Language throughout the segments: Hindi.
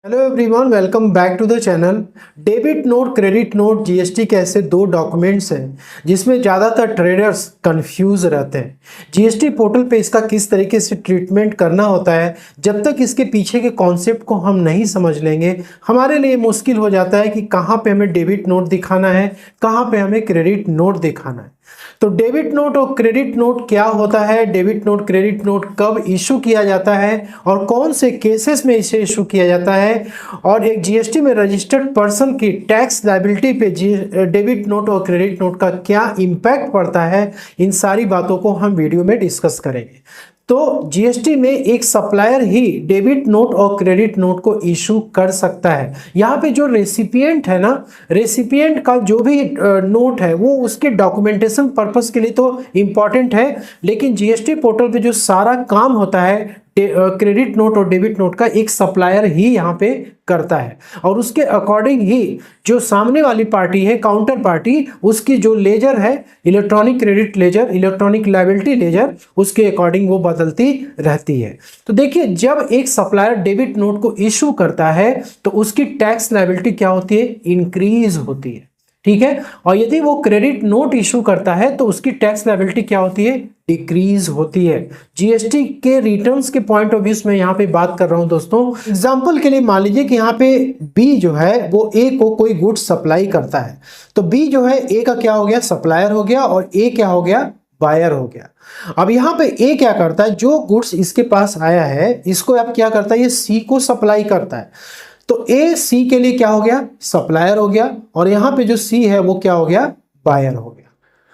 Hello everyone, welcome back to the channel. Debit note, credit note, GST के ऐसे दो डॉक्यूमेंट्स हैं जिसमें ज़्यादातर ट्रेडर्स कंफ्यूज रहते हैं। जीएसटी पोर्टल पे इसका किस तरीके से ट्रीटमेंट करना होता है, जब तक इसके पीछे के कॉन्सेप्ट को हम नहीं समझ लेंगे हमारे लिए मुश्किल हो जाता है कि कहाँ पे हमें डेबिट नोट दिखाना है, कहाँ पे हमें क्रेडिट नोट दिखाना है। तो डेबिट नोट और क्रेडिट नोट क्या होता है, डेबिट नोट क्रेडिट नोट कब इशू किया जाता है और कौन से केसेस में इसे इशू किया जाता है, और एक जीएसटी में रजिस्टर्ड पर्सन की टैक्स लायबिलिटी पे डेबिट नोट और क्रेडिट नोट का क्या इम्पैक्ट पड़ता है, इन सारी बातों को हम वीडियो में डिस्कस करेंगे। तो जीएसटी में एक सप्लायर ही डेबिट नोट और क्रेडिट नोट को इशू कर सकता है। यहाँ पे जो रेसिपिएंट है ना, रेसिपिएंट का जो भी नोट है वो उसके डॉक्यूमेंटेशन पर्पस के लिए तो इम्पॉर्टेंट है, लेकिन जीएसटी पोर्टल पे जो सारा काम होता है क्रेडिट नोट और डेबिट नोट का एक सप्लायर ही यहाँ पे करता है, और उसके अकॉर्डिंग ही जो सामने वाली पार्टी है, काउंटर पार्टी, उसकी जो लेजर है, electronic credit ledger, electronic liability ledger, उसके अकॉर्डिंग वो बदलती रहती है। तो देखिए, जब एक सप्लायर डेबिट नोट को इशू करता है तो उसकी टैक्स लायबिलिटी क्या होती है, इंक्रीज होती है, ठीक है। और यदि वो क्रेडिट नोट इशू करता है तो उसकी टैक्स लायबिलिटी क्या होती है, डिक्रीज होती है। जीएसटी के रिटर्न्स के पॉइंट ऑफ व्यू से मैं यहाँ पे बात कर रहा हूँ दोस्तों। एग्जांपल के लिए मान लीजिए कि यहाँ पे बी जो है वो ए को कोई गुड्स सप्लाई करता है, तो बी जो है ए का क्या हो गया, सप्लायर हो गया, और ए क्या हो गया, बायर हो गया। अब यहाँ पे ए क्या करता है, जो गुड्स इसके पास आया है इसको अब क्या करता है, ये सी को सप्लाई करता है। तो ए सी के लिए क्या हो गया, सप्लायर हो गया, और यहाँ पे जो सी है वो क्या हो गया, बायर हो गया।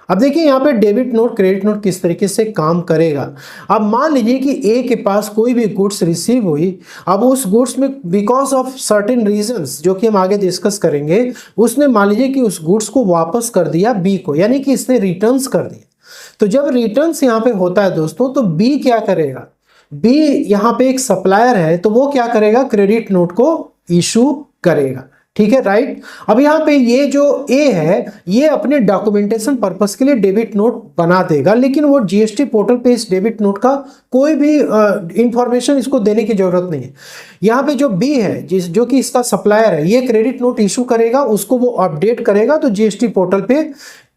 अब देखिए यहाँ पे डेबिट नोट क्रेडिट नोट किस तरीके से काम करेगा। अब मान लीजिए कि ए के पास कोई भी गुड्स रिसीव हुई, अब उस गुड्स में बिकॉज ऑफ सर्टेन रीजंस जो कि हम आगे डिस्कस करेंगे, उसने मान लीजिए कि उस गुड्स को वापस कर दिया बी को, यानी कि इसने रिटर्न्स कर दिया। तो जब रिटर्न्स यहाँ पे होता है दोस्तों, तो बी क्या करेगा, बी यहाँ पे एक सप्लायर है, तो वो क्या करेगा, क्रेडिट नोट को इशू करेगा, ठीक है, राइट। अब यहाँ पे ये जो ए है ये अपने डॉक्यूमेंटेशन पर्पस के लिए डेबिट नोट बना देगा, लेकिन वो जीएसटी पोर्टल पे इस डेबिट नोट का कोई भी इंफॉर्मेशन इसको देने की जरूरत नहीं है। यहाँ पे जो बी है जो कि इसका सप्लायर है, ये क्रेडिट नोट इशू करेगा, उसको वो अपडेट करेगा, तो जीएसटी पोर्टल पे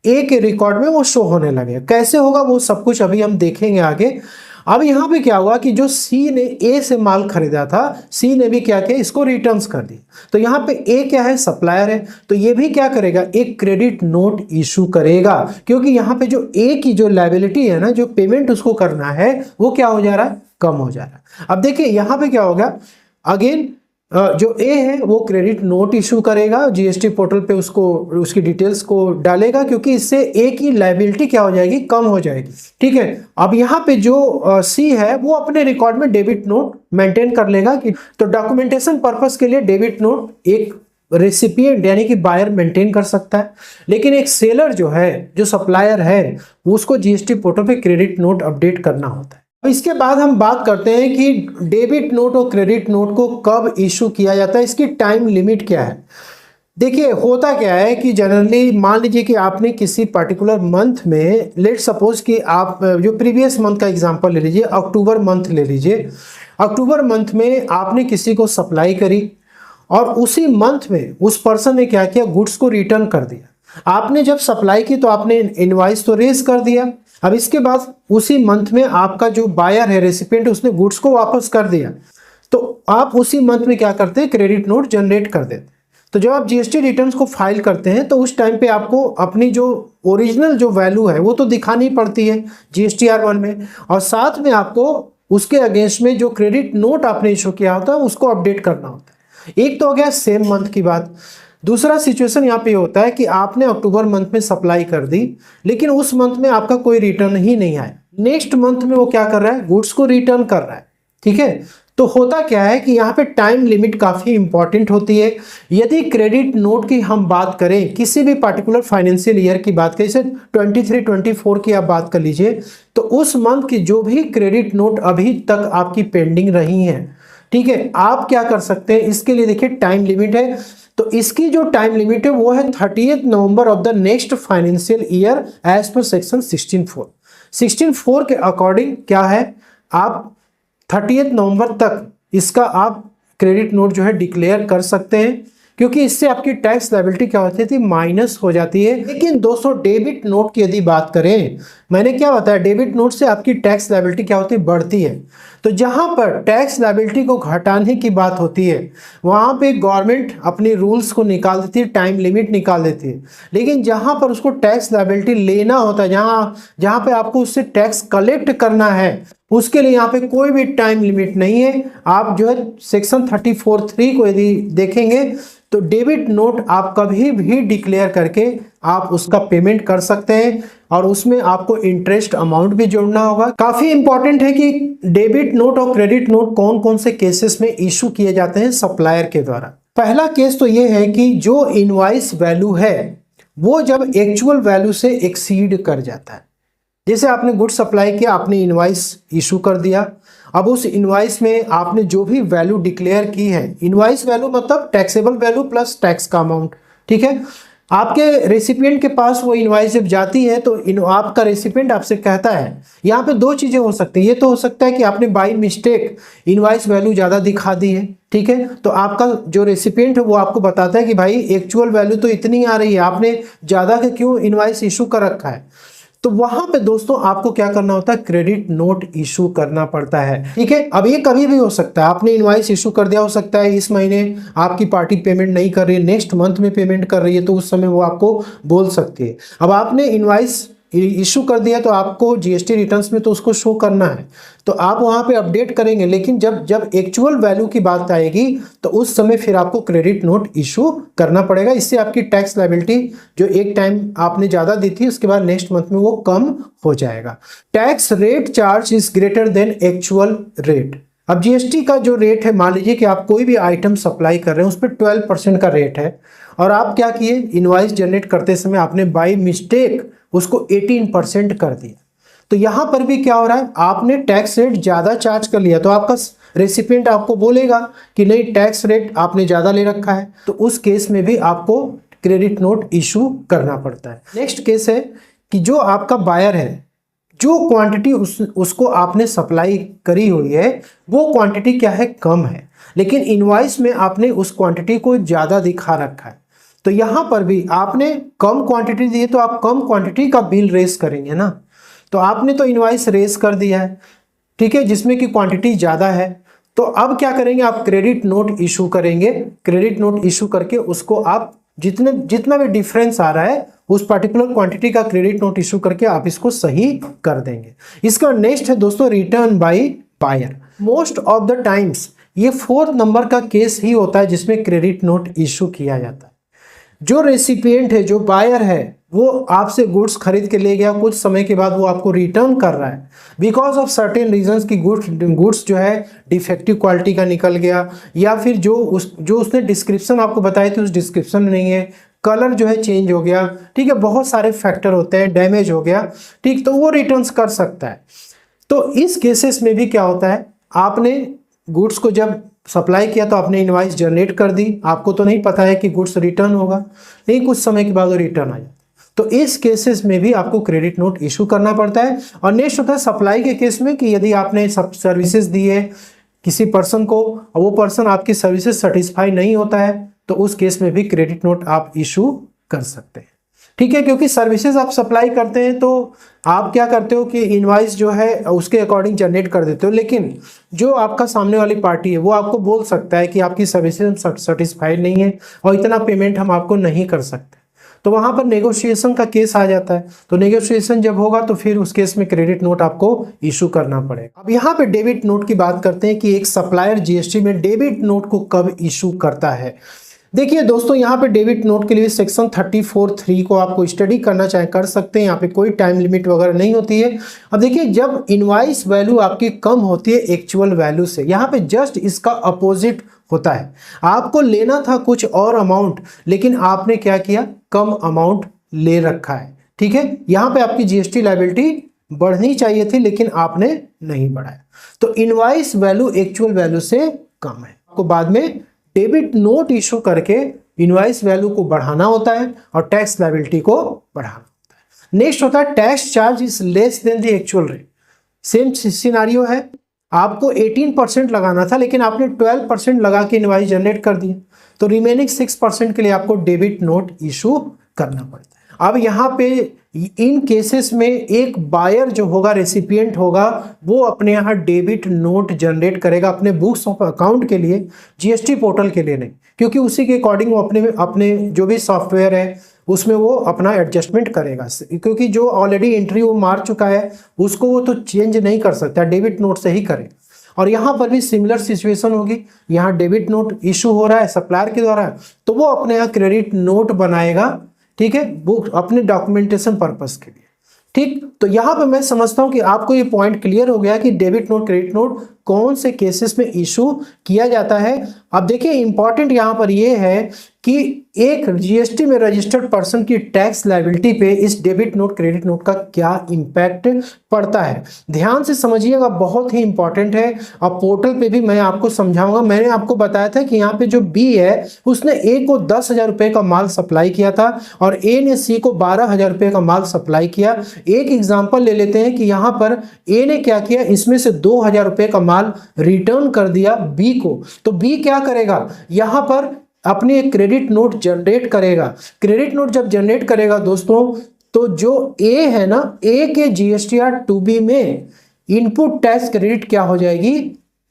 ए के रिकॉर्ड में वो शो होने लगेगा। कैसे होगा वो सब कुछ अभी हम देखेंगे आगे। अब यहाँ पे क्या हुआ कि जो सी ने ए से माल खरीदा था, सी ने भी क्या किया, इसको रिटर्न्स कर दी। तो यहाँ पे ए क्या है, सप्लायर है, तो ये भी क्या करेगा, एक क्रेडिट नोट इशू करेगा, क्योंकि यहाँ पे जो ए की जो लायबिलिटी है ना, जो पेमेंट उसको करना है, वो क्या हो जा रहा है, कम हो जा रहा है। अब देखिए यहाँ पे क्या होगा, अगेन जो ए है वो क्रेडिट नोट इशू करेगा, जीएसटी पोर्टल पे उसको उसकी डिटेल्स को डालेगा, क्योंकि इससे ए की लायबिलिटी क्या हो जाएगी, कम हो जाएगी, ठीक है। अब यहाँ पे जो सी है वो अपने रिकॉर्ड में डेबिट नोट मेंटेन कर लेगा कि, तो डॉक्यूमेंटेशन पर्पस के लिए डेबिट नोट एक रेसिपिएंट यानी कि बायर मेंटेन कर सकता है, लेकिन एक सेलर जो है, जो सप्लायर है, उसको जीएसटी पोर्टल पे क्रेडिट नोट अपडेट करना होता है। इसके बाद हम बात करते हैं कि डेबिट नोट और क्रेडिट नोट को कब इशू किया जाता है, इसकी टाइम लिमिट क्या है। देखिए होता क्या है कि जनरली मान लीजिए कि आपने किसी पर्टिकुलर मंथ में, लेट सपोज कि आप जो प्रीवियस मंथ का एग्जांपल ले लीजिए, अक्टूबर मंथ ले लीजिए। अक्टूबर मंथ में आपने किसी को सप्लाई करी और उसी मंथ में उस पर्सन ने क्या किया, गुड्स को रिटर्न कर दिया। आपने जब सप्लाई की तो आपने इनवॉइस तो रेज कर दिया। अब इसके बाद उसी मंथ में आपका जो बायर है, रेसिपिएंट, उसने गुड्स को वापस कर दिया, तो आप उसी मंथ में क्या करते हैं, क्रेडिट नोट जनरेट कर देते हैं। तो जब आप जीएसटी रिटर्न्स को फाइल करते हैं तो उस टाइम पे आपको अपनी जो ओरिजिनल जो वैल्यू है वो तो दिखानी पड़ती है GSTR1 में, और साथ में आपको उसके अगेंस्ट में जो क्रेडिट नोट आपने इशू किया होता है उसको अपडेट करना होता है। एक तो हो गया सेम मंथ की बात। दूसरा सिचुएशन यहाँ पे होता है कि आपने अक्टूबर मंथ में सप्लाई कर दी, लेकिन उस मंथ में आपका कोई रिटर्न ही नहीं आया। नेक्स्ट मंथ में वो क्या कर रहा है, गुड्स को रिटर्न कर रहा है, ठीक है। तो होता क्या है कि यहाँ पे टाइम लिमिट काफ़ी इंपॉर्टेंट होती है। यदि क्रेडिट नोट की हम बात करें, किसी भी पर्टिकुलर फाइनेंशियल ईयर की बात करें, जैसे 23-24 की आप बात कर लीजिए, तो उस मंथ की जो भी क्रेडिट नोट अभी तक आपकी पेंडिंग रही हैं, ठीक है, आप क्या कर सकते हैं, इसके लिए देखिए टाइम लिमिट है। तो इसकी जो टाइम लिमिट है वो है 30 November of the next financial year as पर सेक्शन 16(4) के अकॉर्डिंग क्या है, आप 30 नवंबर तक इसका आप क्रेडिट नोट जो है डिक्लेयर कर सकते हैं, क्योंकि इससे आपकी टैक्स लायबिलिटी क्या होती थी, माइनस हो जाती है। लेकिन दोस्तों डेबिट नोट की यदि बात करें, मैंने क्या बताया, डेबिट नोट से आपकी टैक्स लायबिलिटी क्या होती है, बढ़ती है। तो जहां पर टैक्स लायबिलिटी को घटाने की बात होती है वहां पे गवर्नमेंट अपने रूल्स को निकाल देती है, टाइम लिमिट निकाल देती है। लेकिन जहां पर उसको टैक्स लायबिलिटी लेना होता है, जहां पे आपको उससे टैक्स कलेक्ट करना है, उसके लिए यहाँ पे कोई भी टाइम लिमिट नहीं है। आप जो है सेक्शन 34(3) को यदि देखेंगे तो डेबिट नोट आप कभी भी डिक्लेयर करके आप उसका पेमेंट कर सकते हैं, और उसमें आपको इंटरेस्ट अमाउंट भी जोड़ना होगा। काफी इंपॉर्टेंट है कि डेबिट नोट और क्रेडिट नोट कौन कौन से केसेस में इशू किए जाते हैं सप्लायर के द्वारा। पहला केस तो ये है कि जो इनवॉइस वैल्यू है वो जब एक्चुअल वैल्यू से एक्सीड कर जाता है। जैसे आपने गुड्स सप्लाई किया, आपने इनवॉइस इशू कर दिया, अब उस इनवॉइस में आपने जो भी वैल्यू डिक्लेयर की है, इनवॉइस वैल्यू मतलब टैक्सेबल वैल्यू प्लस टैक्स का अमाउंट, ठीक है। आपके रेसिपिएंट के पास वो इनवॉइस जब जाती है तो आपका रेसिपिएंट आपसे कहता है, यहाँ पे दो चीजें हो सकती हैं। ये तो हो सकता है कि आपने बाय मिस्टेक इनवॉइस वैल्यू ज्यादा दिखा दी है, ठीक है, तो आपका जो रेसिपिएंट है वो आपको बताता है कि भाई एक्चुअल वैल्यू तो इतनी आ रही है, आपने ज्यादा के क्यों इनवॉइस इशू कर रखा है। तो वहां पे दोस्तों आपको क्या करना होता है, क्रेडिट नोट इशू करना पड़ता है, ठीक है। अब ये कभी भी हो सकता है, आपने इनवॉइस इशू कर दिया, हो सकता है इस महीने आपकी पार्टी पेमेंट नहीं कर रही है, नेक्स्ट मंथ में पेमेंट कर रही है, तो उस समय वो आपको बोल सकती है। अब आपने इनवॉइस इशू कर दिया तो आपको जीएसटी रिटर्न्स में तो उसको शो करना है, तो आप वहां पे अपडेट करेंगे। लेकिन जब एक्चुअल वैल्यू की बात आएगी तो उस समय फिर आपको क्रेडिट नोट इशू करना पड़ेगा। इससे आपकी टैक्स लायबिलिटी जो एक टाइम आपने ज्यादा दी थी उसके बाद नेक्स्ट मंथ में वो कम हो जाएगा। Tax rate charge is greater than actual rate. अब जीएसटी का जो रेट है, मान लीजिए कि आप कोई भी आइटम सप्लाई कर रहे हैं, उस पर 12% का रेट है, और आप क्या किए, इनवॉइस जनरेट करते समय आपने बाय मिस्टेक उसको 18% कर दिया। तो यहां पर भी क्या हो रहा है, आपने टैक्स रेट ज्यादा चार्ज कर लिया, तो आपका रेसिपिएंट आपको बोलेगा कि नहीं टैक्स रेट आपने ज्यादा ले रखा है, तो उस केस में भी आपको क्रेडिट नोट इशू करना पड़ता है। नेक्स्ट केस है कि जो आपका बायर है, जो क्वांटिटी उसको आपने सप्लाई करी हुई है वो क्वांटिटी क्या है, कम है, लेकिन इनवॉइस में आपने उस क्वांटिटी को ज्यादा दिखा रखा है। तो यहां पर भी आपने कम क्वांटिटी दी है तो आप कम क्वांटिटी का बिल रेस करेंगे ना। तो आपने तो इनवॉइस रेस कर दिया है, ठीक है, जिसमें कि क्वांटिटी ज्यादा है, तो अब क्या करेंगे, आप क्रेडिट नोट इशू करेंगे। क्रेडिट नोट इशू करके उसको आप जितना भी डिफरेंस आ रहा है उस पर्टिकुलर क्वांटिटी का क्रेडिट नोट इशू करके आप इसको सही कर देंगे। इसका नेक्स्ट है दोस्तों return by buyer. Most of the times ये 4th नंबर का केस ही होता है जिसमें क्रेडिट नोट इशू किया जाता है। जो रेसिपिएंट है, जो बायर है, वो आपसे गुड्स खरीद के ले गया, कुछ समय के बाद वो आपको रिटर्न कर रहा है बिकॉज ऑफ सर्टेन रीजंस की गुड्स जो है डिफेक्टिव क्वालिटी का निकल गया, या फिर जो उसने डिस्क्रिप्शन आपको बताई थी उस डिस्क्रिप्शन में नहीं है, कलर जो है चेंज हो गया, ठीक है, बहुत सारे फैक्टर होते हैं, डैमेज हो गया, ठीक, तो वो रिटर्न्स कर सकता है। तो इस केसेस में भी क्या होता है, आपने गुड्स को जब सप्लाई किया तो आपने इनवॉइस जनरेट कर दी, आपको तो नहीं पता है कि गुड्स रिटर्न होगा, नहीं कुछ समय के बाद वो रिटर्न आ जाता है, तो इस केसेस में भी आपको क्रेडिट नोट इशू करना पड़ता है। और नेक्स्ट होता है सप्लाई के केस में कि यदि आपने सर्विसेज दी है किसी पर्सन को और वो पर्सन आपकी सर्विसेज सेटिस्फाई नहीं होता है, तो उस केस में भी क्रेडिट नोट आप इशू कर सकते हैं, ठीक है, क्योंकि सर्विसेज आप सप्लाई करते हैं तो आप क्या करते हो कि इनवॉइस जो है उसके अकॉर्डिंग जनरेट कर देते हो, लेकिन जो आपका सामने वाली पार्टी है वो आपको बोल सकता है कि आपकी सर्विसेज सेटिस्फाइड नहीं है और इतना पेमेंट हम आपको नहीं कर सकते, तो वहां पर नेगोशिएशन का केस आ जाता है। तो नेगोशिएशन जब होगा तो फिर उस केस में क्रेडिट नोट आपको इशू करना पड़ेगा। अब यहाँ पे डेबिट नोट की बात करते हैं कि एक सप्लायर जीएसटी में डेबिट नोट को कब इशू करता है। देखिए दोस्तों, यहाँ पे डेबिट नोट के लिए सेक्शन 34(3) को आपको स्टडी करना चाहे कर सकते हैं, यहाँ पे कोई टाइम लिमिट वगैरह नहीं होती है। अब देखिए, जब इनवॉइस वैल्यू आपकी कम होती है एक्चुअल वैल्यू से, यहाँ पे जस्ट इसका अपोजिट होता है। आपको लेना था कुछ और अमाउंट, लेकिन आपने क्या किया, कम अमाउंट ले रखा है, ठीक है। यहाँ पे आपकी जीएसटी लायबिलिटी बढ़नी चाहिए थी लेकिन आपने नहीं बढ़ाया, तो इनवॉइस वैल्यू एक्चुअल वैल्यू से कम है। आपको बाद में डेबिट नोट इशू करके इनवॉइस वैल्यू को बढ़ाना होता है और टैक्स लायबिलिटी को बढ़ाना होता है। नेक्स्ट होता है tax charge is less than the actual rate. Same scenario है, आपको 18% लगाना था लेकिन आपने 12% लगा के इनवाइस जनरेट कर दिया, तो रिमेनिंग 6% के लिए आपको डेबिट नोट इशू करना पड़ता है। अब यहाँ पे इन केसेस में एक बायर जो होगा, रेसिपिएंट होगा, वो अपने यहाँ डेबिट नोट जनरेट करेगा अपने बुक्स ऑफ अकाउंट के लिए, जीएसटी पोर्टल के लिए नहीं, क्योंकि उसी के अकॉर्डिंग वो अपने जो भी सॉफ्टवेयर है उसमें वो अपना एडजस्टमेंट करेगा, क्योंकि जो ऑलरेडी एंट्री वो मार चुका है उसको वो तो चेंज नहीं कर सकता, डेबिट नोट से ही करेगा। और यहाँ पर भी सिमिलर सिचुएशन होगी, यहाँ डेबिट नोट इशू हो रहा है सप्लायर के द्वारा, तो वो अपने यहाँ क्रेडिट नोट बनाएगा, ठीक है, बुक अपने डॉक्यूमेंटेशन पर्पस के लिए। ठीक, तो यहाँ पे मैं समझता हूँ कि आपको ये पॉइंट क्लियर हो गया कि डेबिट नोट क्रेडिट नोट कौन से केसेस में इशू किया जाता है। अब देखिए इंपॉर्टेंट यहाँ पर ये है कि एक जीएसटी में रजिस्टर्ड पर्सन की टैक्स लायबिलिटी पे इस डेबिट नोट क्रेडिट नोट का क्या इंपैक्ट पड़ता है, ध्यान से समझिएगा, बहुत ही इंपॉर्टेंट है। अब पोर्टल पे भी मैं आपको समझाऊंगा। मैंने आपको बताया था कि यहाँ पे जो बी है उसने ए को 10,000 रुपये का माल सप्लाई किया था और ए ने सी को 12,000 रुपये का माल सप्लाई किया। एक एग्जाम्पल ले लेते हैं कि यहाँ पर ए ने क्या किया, इसमें से 2,000 रुपये का माल रिटर्न कर दिया बी को, तो बी क्या करेगा, यहाँ पर अपनी एक क्रेडिट नोट जनरेट करेगा। क्रेडिट नोट जब जनरेट करेगा दोस्तों, तो जो ए है ना, ए के जीएसटीआर 2B में इनपुट टैक्स क्रेडिट क्या हो जाएगी,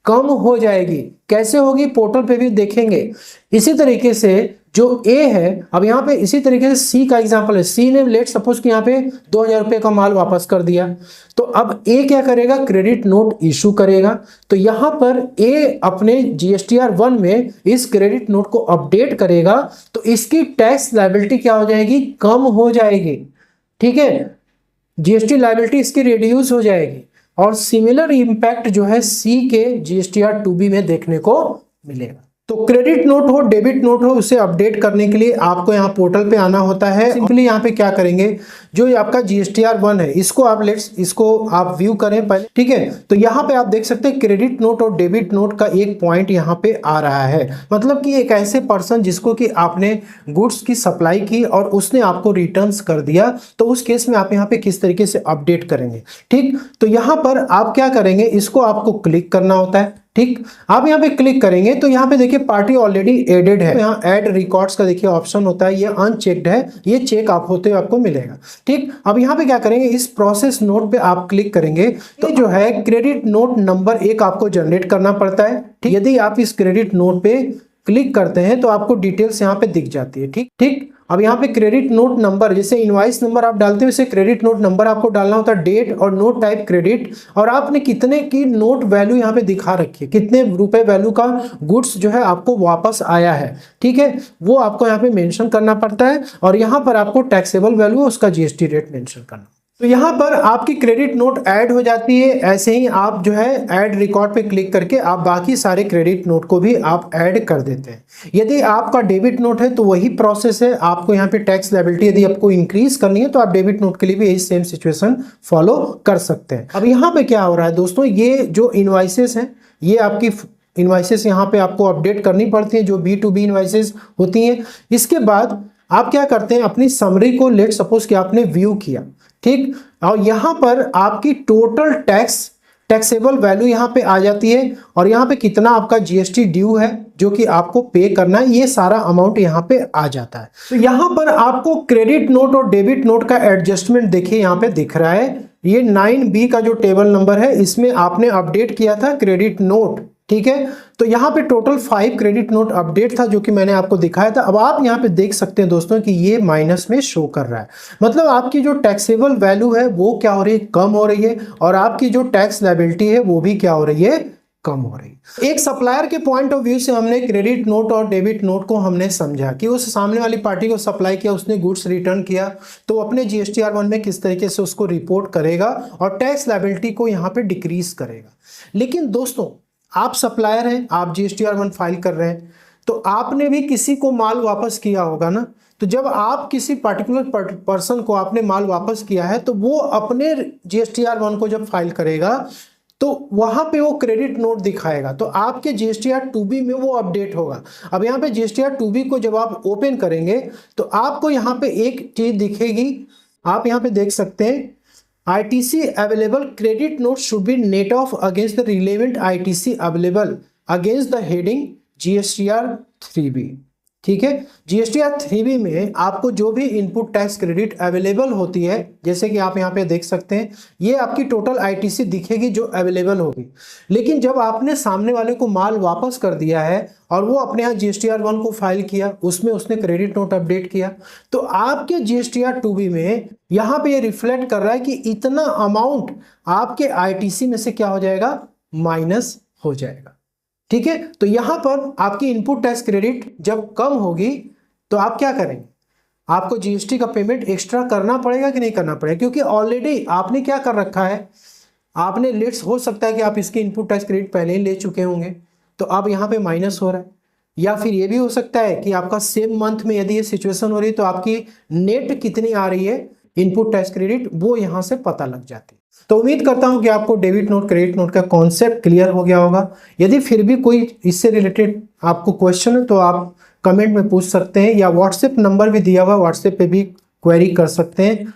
कम हो जाएगी। कैसे होगी, पोर्टल पे भी देखेंगे। इसी तरीके से जो ए है, अब यहाँ पे इसी तरीके से सी का एग्जांपल है, सी ने लेट सपोज कि यहाँ पे 2,000 रुपये का माल वापस कर दिया, तो अब ए क्या करेगा, क्रेडिट नोट इशू करेगा। तो यहाँ पर ए अपने जीएसटीआर 1 में इस क्रेडिट नोट को अपडेट करेगा, तो इसकी टैक्स लायबिलिटी क्या हो जाएगी, कम हो जाएगी, ठीक है, जीएसटी लायबिलिटी इसकी रिड्यूस हो जाएगी। और सिमिलर इंपैक्ट जो है सी के जीएसटीआर 2B में देखने को मिलेगा। तो क्रेडिट नोट हो डेबिट नोट हो, उसे अपडेट करने के लिए आपको यहाँ पोर्टल पे आना होता है। सिंपली यहाँ पे क्या करेंगे, जो ये आपका जीएसटीआर 1 है इसको आप व्यू करें पहले, ठीक है। तो यहाँ पे आप देख सकते हैं क्रेडिट नोट और डेबिट नोट का एक पॉइंट यहाँ पे आ रहा है, मतलब कि एक ऐसे पर्सन जिसको कि आपने गुड्स की सप्लाई की और उसने आपको रिटर्न्स कर दिया, तो उस केस में आप यहाँ पे किस तरीके से अपडेट करेंगे। ठीक, तो यहाँ पर आप क्या करेंगे, इसको आपको क्लिक करना होता है। ठीक, आप यहाँ पे क्लिक करेंगे तो यहाँ पे देखिए पार्टी ऑलरेडी एडेड है, यहाँ ऐड रिकॉर्ड्स का देखिए ऑप्शन होता है, ये अनचेक्ड है, ये चेक आप होते हुए आपको मिलेगा। ठीक, अब यहाँ पे क्या करेंगे, इस प्रोसेस नोट पे आप क्लिक करेंगे तो जो है क्रेडिट नोट नंबर एक आपको जनरेट करना पड़ता है। ठीक, यदि आप इस क्रेडिट नोट पे क्लिक करते हैं तो आपको डिटेल्स यहाँ पे दिख जाती है। ठीक ठीक, अब यहाँ पे क्रेडिट नोट नंबर, जैसे इनवाइस नंबर आप डालते हो वैसे क्रेडिट नोट नंबर आपको डालना होता है, डेट और नोट टाइप क्रेडिट, और आपने कितने की नोट वैल्यू यहाँ पे दिखा रखी है, कितने रुपए वैल्यू का गुड्स जो है आपको वापस आया है, ठीक है, वो आपको यहाँ पे मेंशन करना पड़ता है। और यहाँ पर आपको टैक्सेबल वैल्यू उसका जीएसटी रेट मेंशन करना। तो यहाँ पर आपकी क्रेडिट नोट ऐड हो जाती है। ऐसे ही आप जो है ऐड रिकॉर्ड पे क्लिक करके आप बाकी सारे क्रेडिट नोट को भी आप ऐड कर देते हैं। यदि आपका डेबिट नोट है तो वही प्रोसेस है, आपको यहाँ पे टैक्स लायबिलिटी यदि आपको इंक्रीज करनी है तो आप डेबिट नोट के लिए भी यही सेम सिचुएशन फॉलो कर सकते हैं। अब यहाँ पे क्या हो रहा है दोस्तों, ये जो इनवाइसेस हैं, ये आपकी इनवाइसेस यहाँ पे आपको अपडेट करनी पड़ती है, जो B2B इनवाइसेस होती हैं। इसके बाद आप क्या करते हैं, अपनी समरी को लेट सपोज कि आपने व्यू किया, ठीक, और यहाँ पर आपकी टोटल टैक्सेबल वैल्यू यहाँ पे आ जाती है, और यहाँ पे कितना आपका जीएसटी ड्यू है जो कि आपको पे करना है, ये सारा अमाउंट यहाँ पे आ जाता है। तो यहाँ पर आपको क्रेडिट नोट और डेबिट नोट का एडजस्टमेंट देखिए यहाँ पे दिख रहा है, ये 9B का जो टेबल नंबर है इसमें आपने अपडेट किया था क्रेडिट नोट, ठीक है। तो यहाँ पे टोटल 5 क्रेडिट नोट अपडेट था जो कि मैंने आपको दिखाया था। अब आप यहाँ पे देख सकते हैं दोस्तों कि ये माइनस में शो कर रहा है, मतलब आपकी जो टैक्सेबल वैल्यू है वो क्या हो रही है, कम हो रही है, और आपकी जो टैक्स लायबिलिटी है वो भी क्या हो रही है, कम हो रही है। एक सप्लायर के पॉइंट ऑफ व्यू से हमने क्रेडिट नोट और डेबिट नोट को हमने समझा कि उस सामने वाली पार्टी को सप्लाई किया, उसने गुड्स रिटर्न किया, तो अपने जीएसटीआर 1 में किस तरीके से उसको रिपोर्ट करेगा और टैक्स लायबिलिटी को यहाँ पे डिक्रीज करेगा। लेकिन दोस्तों आप सप्लायर हैं, आप जीएसटीआर 1 फाइल कर रहे हैं, तो आपने भी किसी को माल वापस किया होगा ना। तो जब आप किसी पर्टिकुलर पर्सन को आपने माल वापस किया है तो वो अपने जीएसटीआर 1 को जब फाइल करेगा तो वहां पे वो क्रेडिट नोट दिखाएगा, तो आपके जीएसटीआर 2B में वो अपडेट होगा। अब यहाँ पे जीएसटीआर 2B को जब आप ओपन करेंगे तो आपको यहाँ पे एक चीज दिखेगी, आप यहाँ पे देख सकते हैं ITC available credit note should be net off against the relevant ITC available against the heading GSTR 3B। ठीक है, GSTR 3B में आपको जो भी इनपुट टैक्स क्रेडिट अवेलेबल होती है, जैसे कि आप यहाँ पे देख सकते हैं, ये आपकी टोटल ITC दिखेगी जो अवेलेबल होगी। लेकिन जब आपने सामने वाले को माल वापस कर दिया है और वो अपने यहाँ GSTR 1 को फाइल किया, उसमें उसने क्रेडिट नोट अपडेट किया, तो आपके GSTR 2B में यहाँ पे ये रिफ्लेक्ट कर रहा है कि इतना अमाउंट आपके ITC में से क्या हो जाएगा, माइनस हो जाएगा। ठीक है, तो यहां पर आपकी इनपुट टैक्स क्रेडिट जब कम होगी तो आप क्या करेंगे, आपको जीएसटी का पेमेंट एक्स्ट्रा करना पड़ेगा कि नहीं करना पड़ेगा, क्योंकि ऑलरेडी आपने क्या कर रखा है, आपने लेट्स हो सकता है कि आप इसकी इनपुट टैक्स क्रेडिट पहले ही ले चुके होंगे, तो अब यहाँ पे माइनस हो रहा है। या फिर ये भी हो सकता है कि आपका सेम मंथ में यदि ये सिचुएशन हो रही है तो आपकी नेट कितनी आ रही है इनपुट टैक्स क्रेडिट, वो यहाँ से पता लग जाती है। तो उम्मीद करता हूं कि आपको डेबिट नोट क्रेडिट नोट का कॉन्सेप्ट क्लियर हो गया होगा। यदि फिर भी कोई इससे रिलेटेड आपको क्वेश्चन है तो आप कमेंट में पूछ सकते हैं, या व्हाट्सएप नंबर भी दिया हुआ, व्हाट्सएप पे भी क्वेरी कर सकते हैं।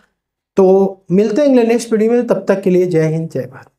तो मिलते हैं अगले नेक्स्ट वीडियो में, तब तक के लिए जय हिंद जय भारत।